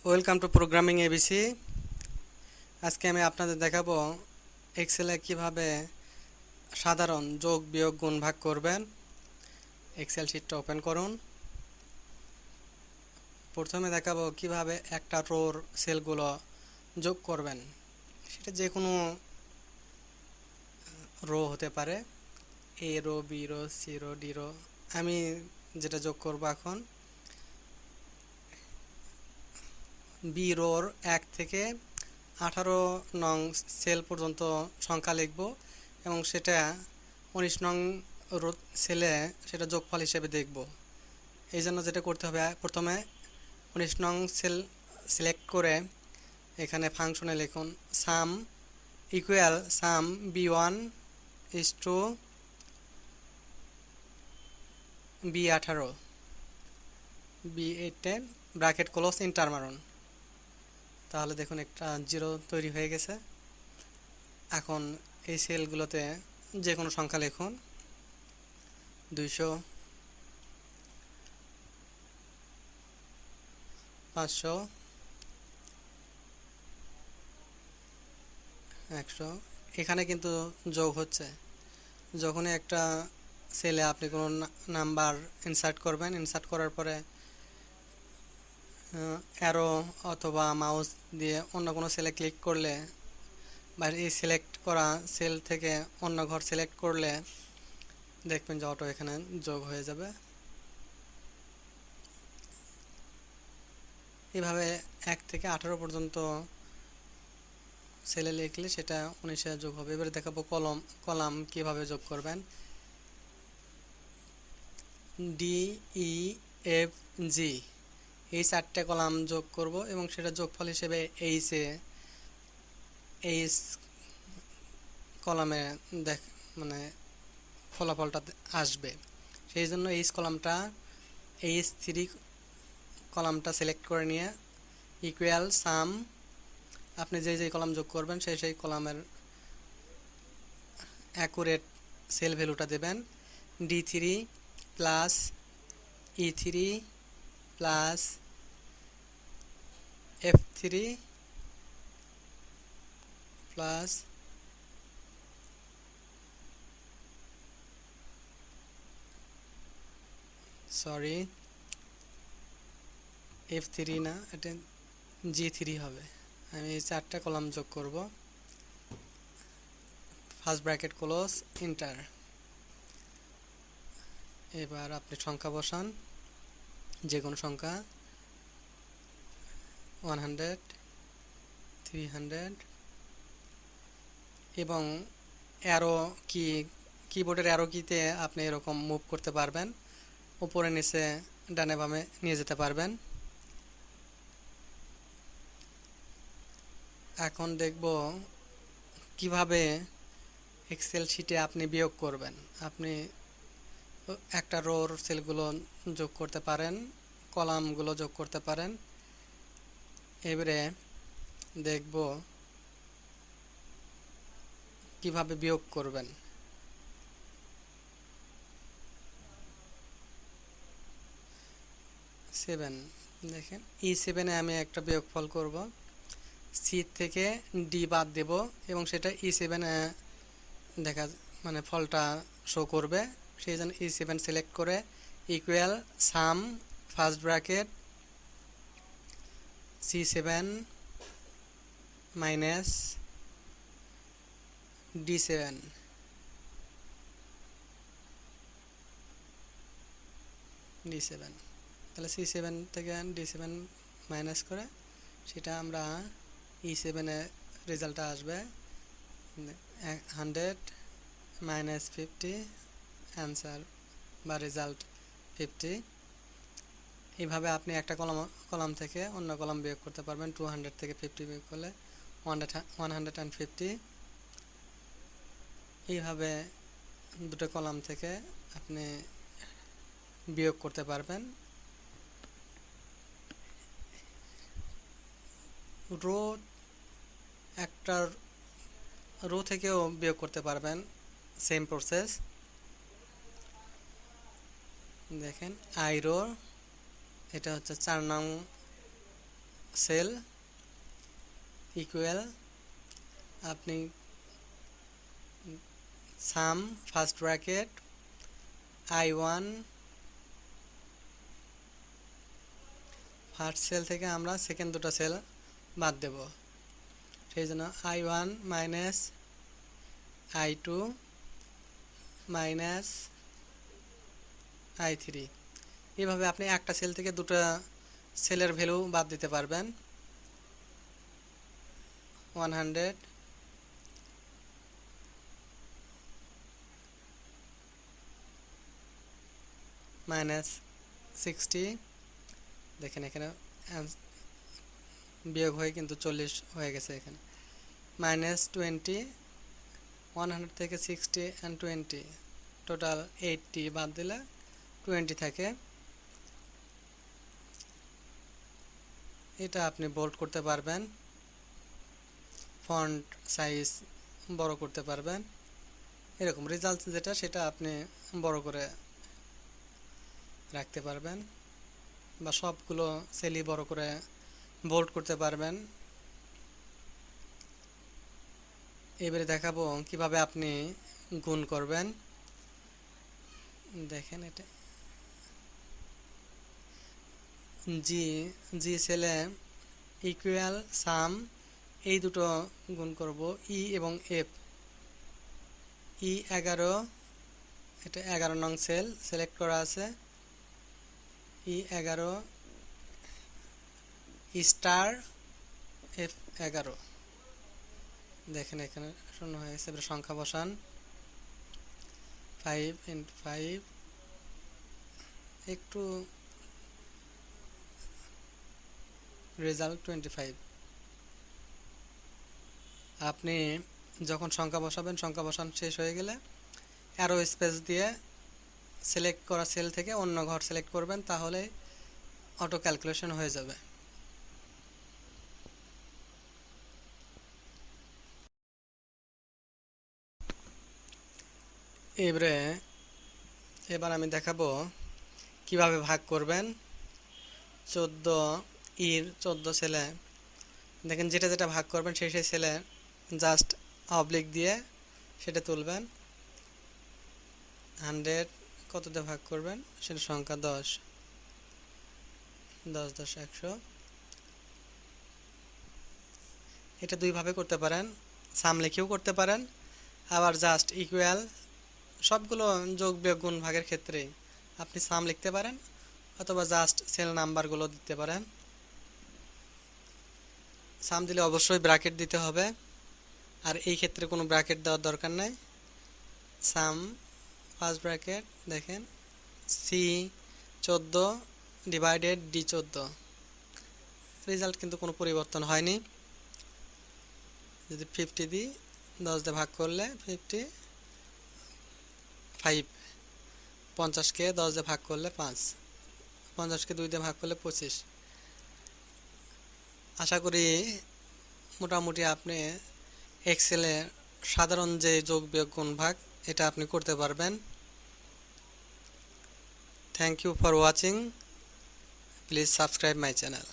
Welcome to programming ABC. আজকে আমি আপনাদের দেখাবো এক্সেলে কিভাবে সাধারণ যোগ বিয়োগ গুণ ভাগ করবেন। এক্সেল শিটটা ওপেন করুন। প্রথমে দেখাবো কিভাবে একটা রোর সেলগুলো যোগ করবেন। সেটা যে কোনো রো হতে পারে, A row, B row, C row, D row. আমি যেটা যোগ করব এখন বি রোর 1 থেকে 18 নং সেল পর্যন্ত সংখ্যা লিখব এবং সেটা 19 নং রো সেলে সেটা যোগফল হিসেবে দেখব। এই জন্য যেটা করতে হবে, প্রথমে 19 নং সেল সিলেক্ট করে এখানে ফাংশনে লিখুন sum equal sum B one is to বি18 বি8 ব্র্যাকেট ক্লোজ ইন্টার মারুন। তাহলে দেখুন একটা জিরো তৈরি হয়ে গেছে। এখন এই সেলগুলোতে যে কোনো সংখ্যা লিখুন, 200, 500, 100। এখানে কিন্তু যোগ হচ্ছে। যখনই একটা সেলে আপনি কোনো নাম্বার ইনসার্ট করবেন, ইনসার্ট করার পরে অ্যারো অথবা মাউস দিয়ে অন্য কোনো সেলে ক্লিক করলে বা এই সিলেক্ট করা সেল থেকে অন্য ঘর সিলেক্ট করলে দেখবেন যে অটো এখানে যোগ হয়ে যাবে। এভাবে 1 থেকে 18 পর্যন্ত সেলে লিখলে সেটা 19-এ যোগ হবে। এবারে দেখাবো কলাম কিভাবে যোগ করবেন। ডি, ই, এফ, জি এই 4টে কলাম যোগ করব এবং সেটা যোগফল হিসেবে এইচ কলামে মানে ফলাফলটা আসবে। সেই জন্য এইচ3 কলামটা সিলেক্ট করে নিয়ে ইকুয়াল সাম, আপনি যে কলাম যোগ করবেন সেই কলামের অ্যাকুরেট সেল ভ্যালুটা দেবেন। ডি3 প্লাস ই3 প্লাস এফ3 প্লাস এফ3 না, এটা জি3 হবে। আমি এই 4টা কলাম যোগ করব। First bracket close inter. এবার আপনি সংখ্যা বসান, যে কোনো সংখ্যা, 100, 300 এবং অ্যারো কিবোর্ডের অ্যারো কিতে আপনি এরকম মুভ করতে পারবেন, উপরে নিচে ডানে বামে নিয়ে যেতে পারবেন। এখন দেখব কিভাবে এক্সেল শিটে আপনি বিয়োগ করবেন। আপনি একটা রোর সেলগুলো যোগ করতে পারেন, কলামগুলো যোগ করতে পারেন। এবারে দেখব কিভাবে বিয়োগ করবেন। দেখেন E7-এ আমি একটা বিয়োগফল করব, সি থেকে ডি বাদ দেব এবং সেটা E7-এ মানে ফলটা শো করবে। সেই জন্য E7 সিলেক্ট করে ইকুয়াল সাম first bracket C7 minus D7 তাহলে C7 থেকে D7 মাইনাস করে সেটা আমরা E7-এ রেজাল্টটা আসবে 100 মাইনাস 50, অ্যান্সার বা রেজাল্ট 50। এইভাবে আপনি একটা কলাম থেকে অন্য কলাম বিয়োগ করতে পারবেন। 200 থেকে 50 বিয়োগ করলে 150। এইভাবে দুটো কলাম থেকে আপনি বিয়োগ করতে পারবেন। রো থেকেও বিয়োগ করতে পারবেন, সেম প্রসেস। দেখেন আইরো, এটা হচ্ছে 4 নং সেল, ইকুয়াল আপনি sum first bracket I1 first cell থেকে আমরা সেকেন্ড দুটো সেল বাদ দেব, সেই জন্য I1 minus I2 minus I3। এইভাবে আপনি একটা সেল থেকে দুটো সেলের ভ্যালু বাদ দিতে পারবেন। 100 মাইনাস 60, দেখেন এখানে বিয়োগ হয়ে কিন্তু 40 হয়ে গেছে, এখানে মাইনাস 20, 100 থেকে 60 and 20 টোটাল 80 বাদ দিলে 20 থাকে। এটা আপনি বোল্ড করতে পারবেন, ফন্ট সাইজ বড় করতে পারবেন, এরকম রেজাল্ট যেটা সেটা আপনি বড় করে রাখতে পারবেন, বা সবগুলো সেলই বড় করে বোল্ড করতে পারবেন। এবারে দেখাবো কিভাবে আপনি গুণ করবেন। দেখেন এটা জি সেলে ইকুয়াল সাম, এই দুটো গুণ করব, ই এবং এফ। ই 11, এটা 11 নং সেল সিলেক্ট করা আছে, ই 11 স্টার এফ 11। দেখেন এখানে শূন্য হয়ে গেছে। এবার সংখ্যা বসান, 5 × 5, একটু রেজাল্ট 25। আপনি যখন সংখ্যা বসাবেন, সংখ্যা বসান শেষ হয়ে গেলে অ্যারো স্পেস দিয়ে সিলেক্ট করা সেল থেকে অন্য ঘর সিলেক্ট করবেন, তাহলে অটো ক্যালকুলেশন হয়ে যাবে। এবার আমি দেখাবো কিভাবে ভাগ করবেন। 14 সেলে দেখেন যেটা যেটা ভাগ করবেন সেই সেলে জাস্ট অবলিক দিয়ে সেটা তুলবেন। 100 কত দিয়ে ভাগ করবেন, সেটা সংখ্যা 10, 10 10 100। এটা দুইভাবে করতে পারেন, সাম লিখেও করতে পারেন, আবার জাস্ট ইকুয়াল সবগুলো যোগ বিয়োগ গুণ ভাগের ক্ষেত্রে আপনি সাম লিখতে পারেন, অথবা জাস্ট সেল নাম্বারগুলো দিতে পারেন। সাম দিলে অবশ্যই ব্র্যাকেট দিতে হবে, আর এই ক্ষেত্রে কোনো ব্র্যাকেট দেওয়ার দরকার নাই। সাম ফার্স্ট ব্র্যাকেট, দেখেন C14 ডিভাইডেড D14, রেজাল্ট কিন্তু কোনো পরিবর্তন হয়নি। যদি 50 দিই, 10 দিয়ে ভাগ করলে 55, 50কে 10 দিয়ে ভাগ করলে 5, 50কে 2 দিয়ে ভাগ করলে 25। আশা করি মোটামুটি আপনি এক্সেলে সাধারণ যে যোগ বিয়োগ গুণ ভাগ এটা আপনি করতে পারবেন। Thank you for watching, please subscribe my channel.